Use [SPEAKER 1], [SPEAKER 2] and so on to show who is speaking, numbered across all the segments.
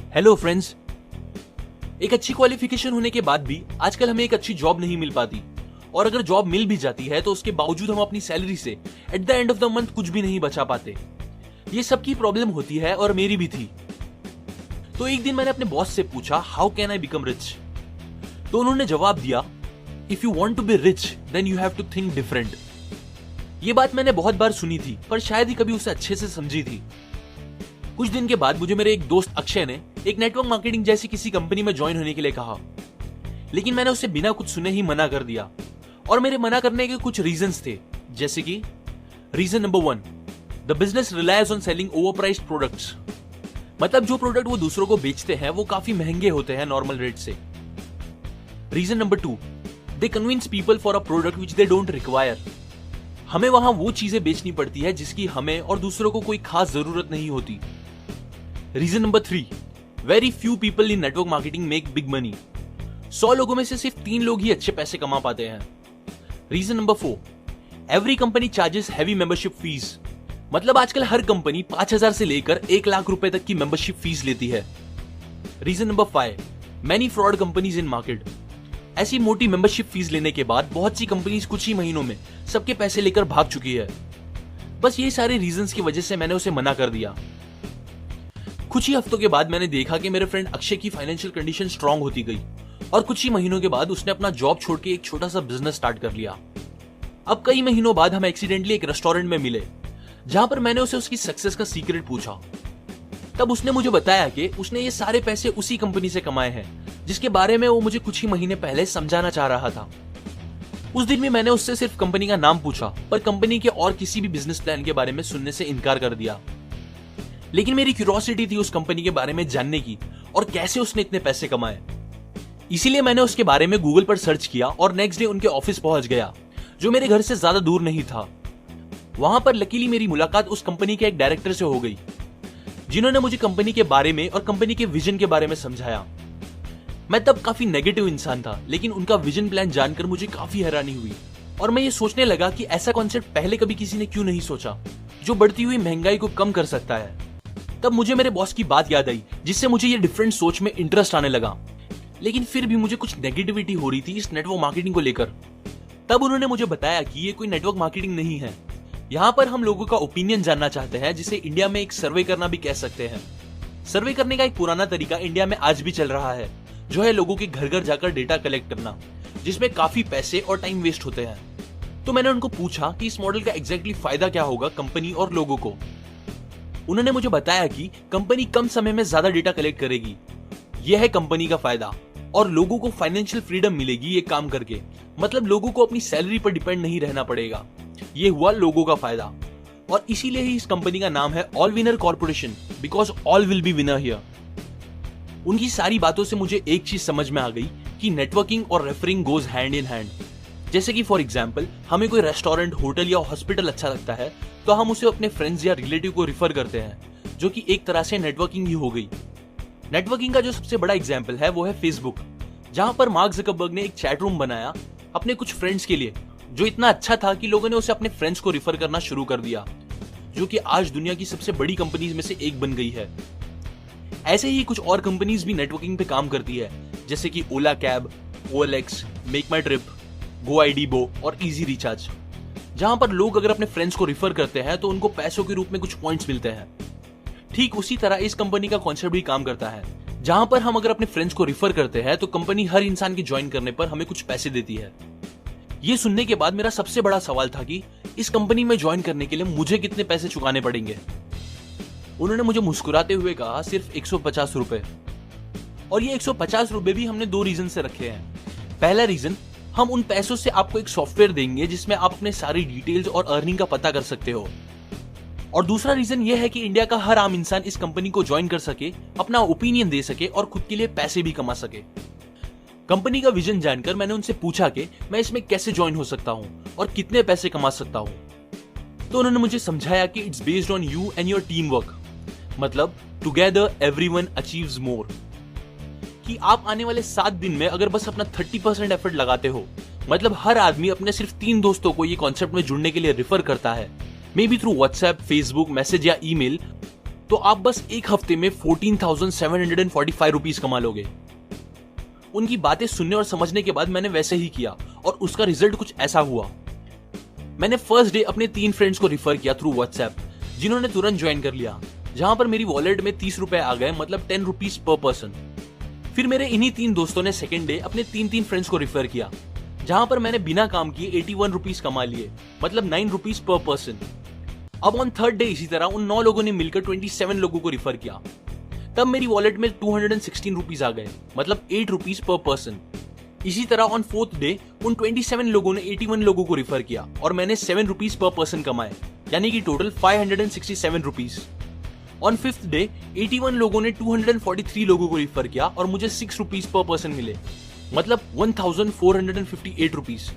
[SPEAKER 1] Hello friends. एक अच्छी qualification होने के बाद भी आजकल हमें एक अच्छी जॉब नहीं मिल पाती, और अगर जॉब मिल भी जाती है तो उसके बावजूद हम अपनी सैलरी से at the end of the month कुछ भी नहीं बचा पाते। ये सबकी प्रॉब्लम होती है और मेरी भी थी। तो एक दिन मैंने अपने बॉस से पूछा, how can I become rich? तो उन्होंने जवाब दिया, if you want to be rich then you have to think different. ये बात मैंने बहुत बार सुनी थी, पर शायद ही कभी उसे अच्छे से समझी थी। कुछ दिन के बाद मुझे मेरे एक दोस्त अक्षय ने एक नेटवर्क मार्केटिंग जैसी किसी कंपनी में ज्वाइन होने के लिए कहा, लेकिन मैंने उसे बिना कुछ सुने ही मना कर दिया। और मेरे मना करने के कुछ रीजंस थे, जैसे कि reason number 1, the business relies on selling overpriced products. मतलब जो प्रोडक्ट वो दूसरों को बेचते हैं वो काफी महंगे होते हैं नॉर्मल रेट से। Reason number 2, they convince people for a product which they don't require. हमें वहां वो चीजें बेचनी पड़ती है जिसकी हमें और दूसरों को कोई खास जरूरत नहीं होती। Reason number 3, very few people in network marketing make big money. 100 लोगों में से सिर्फ 3 लोग ही अच्छे पैसे कमा पाते हैं। Reason number 4, every company charges heavy membership fees. मतलब आजकल हर कंपनी 5,000 से लेकर 1 लाख रुपए तक की मेंबरशिप फीस लेती है। Reason number 5, many fraud companies in market. ऐसी मोटी मेंबरशिप फीस लेने के बाद बहुत सी कंपनीज कुछ ही महीनों में सबके पैसे लेकर भाग चुकी है। बस ये सारे रीजंस की वजह से मैंने उसे मना कर दिया। कुछ ही हफ्तों के बाद मैंने देखा कि मेरे फ्रेंड अक्षय की फाइनेंशियल कंडीशन स्ट्रांग होती गई, और कुछ ही महीनों के बाद उसने अपना जॉब छोड़ के एक छोटा सा बिजनेस स्टार्ट कर लिया। अब कई महीनों बाद हम एक्सीडेंटली एक रेस्टोरेंट में मिले, जहां पर मैंने उसे उसकी सक्सेस का सीक्रेट पूछा। तब उसने मुझे बताया कि उसने ये सारे पैसे उसी कंपनी से कमाए हैं जिसके बारे में वो मुझे कुछ ही महीने पहले समझाना चाह रहा था। उस दिन भी मैंने उससे सिर्फ कंपनी का नाम पूछा, पर कंपनी के और किसी भी बिजनेस प्लान के बारे में सुनने से इनकार कर दिया। लेकिन मेरी क्यूरियोसिटी थी उस कंपनी के बारे में जानने की, और कैसे उसने इतने पैसे कमाए। इसीलिए मैंने उसके बारे में गूगल पर सर्च किया और नेक्स्ट डे उनके ऑफिस पहुंच गया, जो मेरे घर से ज्यादा दूर नहीं था। वहां पर लकीली मेरी मुलाकात उस कंपनी के एक डायरेक्टर से हो गई, जिन्होंने मुझे कंपनी के बारे में और कंपनी के विजन के बारे में समझाया। मैं तब काफी नेगेटिव इंसान था, लेकिन उनका विजन प्लान जानकर मुझे काफी हैरानी हुई, और मैं ये सोचने लगा कि ऐसा कॉन्सेप्ट पहले कभी किसी ने क्यों नहीं सोचा, जो बढ़ती हुई महंगाई को कम कर सकता है। तब मुझे मेरे बॉस की बात याद आई, जिससे मुझे ये डिफरेंट सोच में इंटरेस्ट आने लगा। लेकिन फिर भी मुझे कुछ नेगेटिविटी हो रही थी इस नेटवर्क मार्केटिंग को लेकर। तब उन्होंने मुझे बताया कि ये कोई नेटवर्क मार्केटिंग नहीं है, यहाँ पर हम लोगों का ओपिनियन जानना चाहते हैं, जिसे इंडिया में एक सर्वे करना भी कह सकते हैं। सर्वे करने का एक पुराना तरीका इंडिया में आज भी चल रहा है, जो है लोगों के घर घर जाकर डेटा कलेक्ट करना, जिसमें काफी पैसे और टाइम वेस्ट होते हैं। तो मैंने उनको पूछा कि इस मॉडल का एग्जैक्टली फायदा क्या होगा कंपनी और लोगों को। उन्होंने मुझे बताया कि कंपनी कम समय में ज्यादा डेटा कलेक्ट करेगी, यह है कंपनी का फायदा, और लोगों को फाइनेंशियल फ्रीडम मिलेगी ये काम करके। मतलब लोगों को अपनी सैलरी पर डिपेंड नहीं रहना पड़ेगा। ये हुआ लोगों का फायदा, और इसीलिए ही इस कंपनी का नाम है all winner corporation, because all will be winner here. उनकी सारी बातों से मुझे एक चीज समझ में आ गई कि नेटवर्किंग और referring goes hand in hand. जैसे कि फॉर एग्जाम्पल, हमें कोई रेस्टोरेंट, होटल या हॉस्पिटल अच्छा लगता है तो हम उसे अपने फ्रेंड्स या रिलेटिव को रिफर करते हैं, जो कि एक तरह से नेटवर्किंग ही हो गई। नेटवर्किंग का जो सबसे बड़ा एग्जाम्पल है वो है फेसबुक, जहां पर मार्क ज़करबर्ग ने एक चैट रूम बनाया अपने कुछ फ्रेंड्स के लिए, जो इतना अच्छा था कि लोगों ने उसे अपने फ्रेंड्स को रिफर करना शुरू कर दिया, जो कि आज दुनिया की सबसे बड़ी कंपनीज में से एक बन गई है। ऐसे ही कुछ और कंपनीज भी नेटवर्किंग पे काम करती है, जैसे कि ओला कैब, OLX, मेक माई ट्रिप, GoIDbo और इजी रिचार्ज, जहां पर लोग अगर अपने फ्रेंड्स को रिफर करते हैं तो उनको पैसों के रूप में कुछ पॉइंट्स मिलते हैं। ठीक उसी तरह इस कंपनी का कॉन्सेप्ट भी काम करता है, जहां पर हम अगर अपने फ्रेंड्स को रिफर करते हैं तो कंपनी हर इंसान के ज्वाइन करने पर हमें कुछ पैसे देती है। ये सुनने के बाद मेरा सबसे बड़ा सवाल था कि इस कंपनी में ज्वाइन करने के लिए मुझे कितने पैसे चुकाने पड़ेंगे। उन्होंने मुझे मुस्कुराते हुए कहा, सिर्फ 150 रुपए। और ये 150 रुपए भी हमने 2 रीजन से रखे हैं। पहला रीजन, हम उन पैसों से आपको एक सॉफ्टवेयर देंगे जिसमें आप अपने सारी डिटेल्स और अर्निंग का पता कर सकते हो। और दूसरा रीजन यह है कि इंडिया का हर आम इंसान इस कंपनी को ज्वाइन कर सके, अपना ओपिनियन दे सके और खुद के लिए पैसे भी कमा सके। कंपनी का विजन जानकर मैंने उनसे पूछा कि मैं इसमें कैसे ज्वाइन हो सकता हूं और कितने पैसे कमा सकता हूं। तो उन्होंने मुझे समझाया कि it's based on you and your team work, मतलब टुगेदर एवरीवन अचीव्स मोर। कि आप आने वाले 7 दिन में अगर बस अपना 30% एफर्ट लगाते हो, मतलब हर आदमी अपने सिर्फ 3 दोस्तों को ये कॉन्सेप्ट में जुड़ने के लिए रिफर करता है, may be through WhatsApp, Facebook message या ईमेल, तो आप बस एक हफ्ते में 14,745 रुपीज कमा लोगे। उनकी बातें सुनने और समझने के बाद मैंने वैसे ही किया और उसका रिजल्ट कुछ ऐसा हुआ। मैंने फर्स्ट डे अपने 3 फ्रेंड्स को रिफर किया थ्रू व्हाट्सएप, जिन्होंने तुरंत ज्वाइन कर लिया, जहां पर मेरी वॉलेट में 30 रुपए आ गए, मतलब 10 रुपीज पर पर्सन। फिर मेरे इन्हीं 3 दोस्तों ने सेकेंड डे अपने 3 फ्रेंड्स को रिफर किया, जहां पर मैंने बिना काम किए 81 रुपीज कमा लिए, मतलब 9 रुपीज पर पर्सन। अब ऑन थर्ड डे इसी तरह उन 9 लोगों ने मिलकर 27 लोगों को रिफर किया, तब मेरी वॉलेट में 216 रुपीज आ गए, मतलब 8 रुपीज पर पर्सन। इसी तरह ऑन फोर्थ डे उन 27 लोगों ने 81 लोगों को रिफर किया और मैंने 7 रुपीज पर पर्सन कमाए, यानी कि total 567 rupees. On fifth day 81 लोगों ने 243 लोगों को रिफर किया और मुझे 6 रुपीज पर पर्सन मिले, मतलब 1458 रुपीज।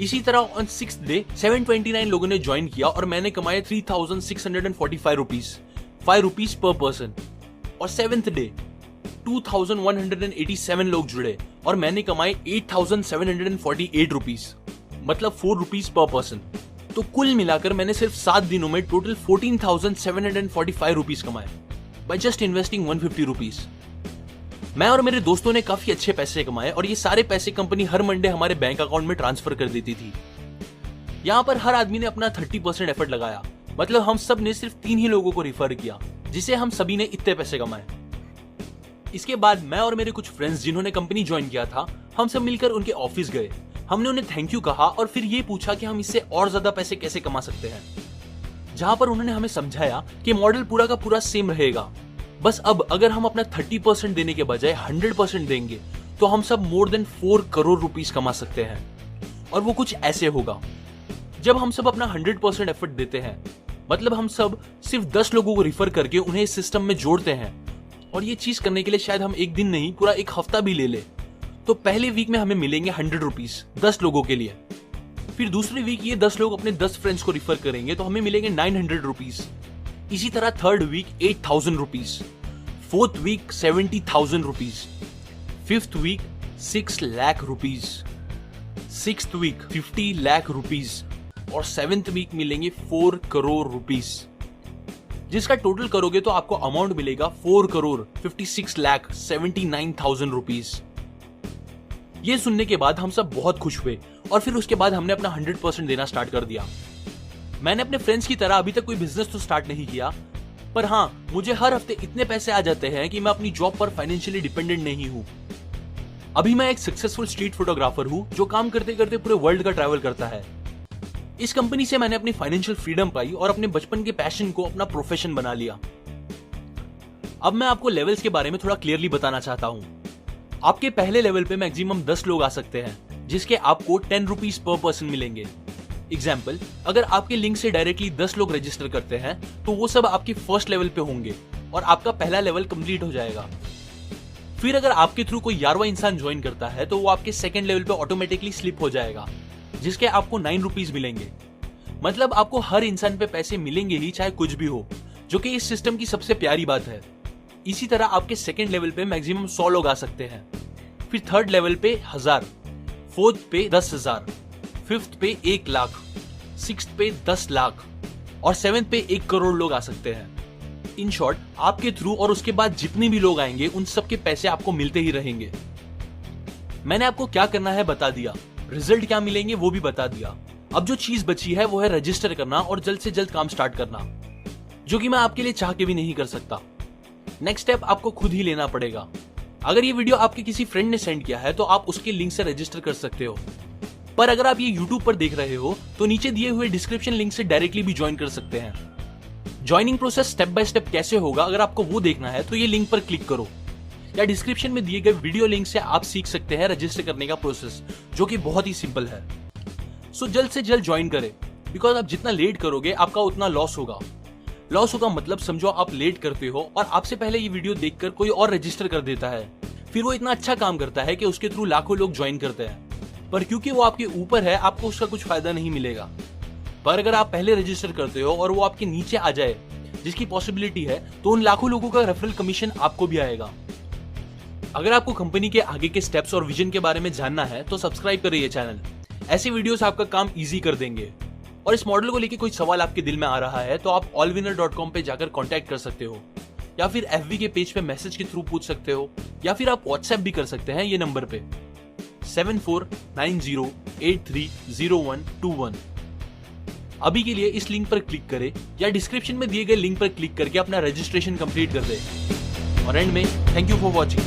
[SPEAKER 1] इसी तरह ऑन सिक्स्थ डे 729 लोगों ने ज्वाइन किया और मैंने कमाए 3645 रुपीज, 5 रुपीज पर पर्सन। और सेवेंथ डे 2187 लोग जुड़े और मैंने कमाए 8748 रुपीज, मतलब 4 रुपीज पर पर्सन। तो कुल मिलाकर मैंने सिर्फ 7 दिनों में टोटल 14,745 रुपीज कमाए बाय जस्ट इन्वेस्टिंग 150 रुपीज। मैं और मेरे दोस्तों ने काफी अच्छे पैसे कमाए और ये सारे पैसे कंपनी हर मंडे हमारे बैंक अकाउंट में ट्रांसफर कर देती थी। यहाँ पर हर आदमी ने अपना 30% एफर्ट लगाया, मतलब हम सब ने सिर्फ 3 ही लोगों को रिफर किया, जिसे हम सभी ने इतने पैसे कमाए। इसके बाद मैं और मेरे कुछ फ्रेंड्स जिन्होंने कंपनी ज्वाइन किया था, हम सब मिलकर उनके ऑफिस गए। हमने उन्हें थैंक यू कहा और फिर ये पूछा कि हम इससे और ज्यादा पैसे कैसे कमा सकते हैं, जहां पर उन्होंने हमें समझाया कि मॉडल पूरा का पूरा सेम रहेगा, बस अब अगर हम अपना 30% देने के बजाय 100% देंगे तो हम सब मोर देन 4 करोड़ रुपीस कमा सकते हैं। और वो कुछ ऐसे होगा, जब हम सब अपना 100% एफर्ट देते हैं, मतलब हम सब सिर्फ 10 लोगों को रिफर करके उन्हें इस सिस्टम में जोड़ते हैं, और ये चीज करने के लिए शायद हम एक दिन नहीं पूरा एक हफ्ता भी ले ले, तो पहले वीक में हमें मिलेंगे 100 रुपीस 10 लोगों के लिए। फिर दूसरे वीक ये 10 लोग अपने 10 फ्रेंड्स को रिफर करेंगे तो हमें मिलेंगे 900 रुपीस। इसी तरह third week 8,000 rupees, fourth week 70,000 rupees, fifth week 6 lakh rupees, sixth week 50 lakh rupees और सेवेंथ वीक मिलेंगे 4 करोड़ रुपीज, जिसका टोटल करोगे तो आपको अमाउंट मिलेगा 4 करोड़ 56 लाख 79,000 रुपीज। ये सुनने के बाद हम सब बहुत खुश हुए और फिर उसके बाद हमने अपना 100% देना स्टार्ट कर दिया। मैंने अपने फ्रेंड्स की तरह अभी तक कोई बिजनेस तो स्टार्ट नहीं किया, पर हाँ, मुझे हर हफ्ते इतने पैसे आ जाते हैं कि मैं अपनी जॉब पर फाइनेंशियली डिपेंडेंट नहीं हूँ। अभी मैं एक सक्सेसफुल स्ट्रीट फोटोग्राफर हूँ जो काम करते करते पूरे वर्ल्ड का ट्रैवल करता है। इस कंपनी से मैंने अपनी फाइनेंशियल फ्रीडम पाई और अपने बचपन के पैशन को अपना प्रोफेशन बना लिया। अब मैं आपको लेवल्स के बारे में थोड़ा क्लियरली बताना चाहता हूँ। आपके पहले लेवल पे मैक्सिमम 10 लोग आ सकते हैं, जिसके आपको 10 रुपीज पर पर्सन मिलेंगे। एग्जाम्पल, अगर आपके लिंक से डायरेक्टली 10 लोग रजिस्टर करते हैं तो वो सब आपके फर्स्ट लेवल पे होंगे और आपका पहला लेवल कंप्लीट हो जाएगा। फिर अगर आपके थ्रू कोई 11वां इंसान ज्वाइन करता है तो वो आपके सेकंड लेवल पे ऑटोमेटिकली स्लिप हो जाएगा, जिसके आपको 9 रुपीज मिलेंगे। मतलब आपको हर इंसान पे पैसे मिलेंगे ही, चाहे कुछ भी हो, जो कि इस सिस्टम की सबसे प्यारी बात है। इसी तरह आपके सेकंड लेवल पे मैक्सिमम 100 लोग आ सकते हैं, फिर थर्ड लेवल पे 1000, फोर्थ पे 10,000, फिफ्थ पे 1 लाख, सिक्स्थ पे 10 लाख और सेवेंथ पे 1 करोड़ लोग आ सकते हैं। इन शॉर्ट, आपके थ्रू और उसके बाद जितने भी लोग आएंगे उन सब के पैसे आपको मिलते ही रहेंगे। मैंने आपको क्या करना है बता दिया, रिजल्ट क्या मिलेंगे वो भी बता दिया। अब जो चीज बची है वो है रजिस्टर करना और जल्द से जल्द काम स्टार्ट करना, जो कि मैं आपके लिए चाह के भी नहीं कर सकता। नेक्स्ट स्टेप आपको खुद ही लेना पड़ेगा। अगर ये वीडियो आपके किसी फ्रेंड ने सेंड किया है तो आप उसके लिंक से रजिस्टर कर सकते हो, पर अगर आप ये YouTube पर देख रहे हो तो नीचे दिए हुए डिस्क्रिप्शन लिंक से डायरेक्टली भी ज्वाइन कर सकते हैं। Joining process step by step कैसे होगा, अगर आपको वो देखना है तो ये लिंक पर क्लिक करो, या डिस्क्रिप्शन में दिए गए वीडियो लिंक से आप सीख सकते हैं रजिस्टर करने का प्रोसेस, जो कि बहुत ही सिंपल है। सो जल्द से जल्द ज्वाइन करें, बिकॉज आप जितना लेट करोगे आपका उतना लॉस होगा। लॉस होगा मतलब समझो आप लेट करते हो और आपसे पहले ये वीडियो देखकर कोई और रजिस्टर कर देता है, फिर वो इतना अच्छा काम करता है कि उसके थ्रू लाखों लोग ज्वाइन करते हैं, पर क्योंकि वो आपके ऊपर है आपको उसका कुछ फायदा नहीं मिलेगा। पर अगर आप पहले रजिस्टर करते हो और वो आपके नीचे आ जाए, जिसकी पॉसिबिलिटी है, तो उन लाखों लोगों का रेफरल कमीशन आपको भी आएगा। अगर आपको कंपनी के आगे के स्टेप्स और विजन के बारे में जानना है तो सब्सक्राइब करिए चैनल। ऐसे वीडियोस आपका काम इजी कर देंगे। और इस मॉडल को लेके कोई सवाल आपके दिल में आ रहा है तो आप allwinner.com पे जाकर कांटेक्ट कर सकते हो, या फिर FB के पेज पे मैसेज के थ्रू पूछ सकते हो, या फिर आप व्हाट्सएप भी कर सकते हैं ये नंबर पे 7490830121। अभी के लिए इस लिंक पर क्लिक करें या डिस्क्रिप्शन में दिए गए लिंक पर क्लिक करके अपना रजिस्ट्रेशन कंप्लीट कर दें। और एंड में थैंक यू फॉर वॉचिंग।